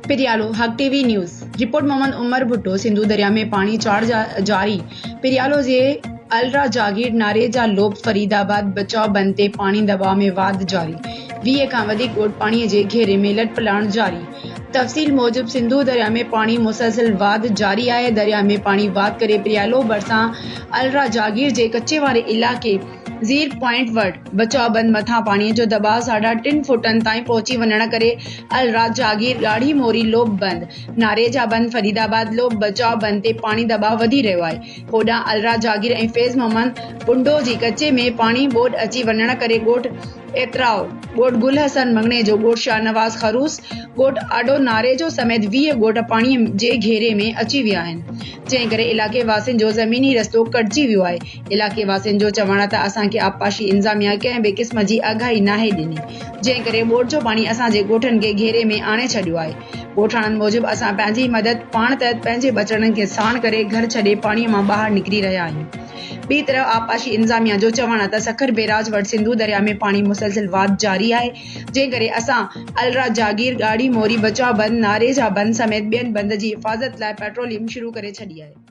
पिरियालो हक TV news report Mohammad Umar Bhutto Sindhu दरिया में पानी चढ़ जारी पिरियालो जे अलरा जागीर नारेजा लोब फरीदाबाद बचाव बंद ते पानी दबाव में वाध जारी 20 खां वधीक ॻोठ पाणीअ जे घेरे में लटपलाण जारी। तफ़सील मूजिब सिंधु दरिया में पानी मुसलसल वाध जारी है। दरिया में पानी वाध करे पिरियालो भरसां अलरा जागीर जे कच्चे वारे इलाके ज़ीर पॉइंट वट बचाव बंद मथा पानी जो दबाव 3.5 फुटन ताईं पहुंची वञण करे अलरा जागीर गाढ़ी मोरी लोब बंद नारेजा बंद फरीदाबाद लोब बचाव बंद ते पानी दबाव वधी रहियो आहे। होॾां अलरा जागीर ऐं फैज़ मोहम्मद पुंडो जी कच्चे में पानी बोड अची वञण करे ॻोठ एतराओ ॻोठ गुल हसन मंगणे जो ॻोठ शाहनवाज़ खरूस ॻोठ आडो नारेजो समेत 20 ॻोठ पाणी जे घेरे में अची विया आहिनि, जंहिं करे इलाके वासियुनि जो ज़मीनी रस्तो कटिजी वियो आहे। इलाके वासियुनि जो चवण त असांखे आबपाशी इंतज़ामिया कंहिं बि क़िस्म जी आगाही नाहे ॾिनी, जंहिं करे ॿोॾ जो पाणी असांजे ॻोठनि खे घेरे में आणे छॾियो आहे। ॻोठाणनि मूजिब असां पंहिंजी मदद पाण तहत पंहिंजे बचड़नि खे साण करे घर छॾे पाणीअ मां ॿाहिरि निकिरी रहिया आहियूं। ॿी तरफ़ आबपाशी इंतज़ामिया जो चवण त सखर बैराज वटि सिंधु दरिया में पानी मुसलसल वाध जारी आहे, जंहिं करे असां अलरा जागीर गाड़ी मोरी बचाव बंद नारेजा बंद समेत ॿियनि बंद जी हिफ़ाज़त लाइ पेट्रोलिंग शुरू करे छॾी आहे।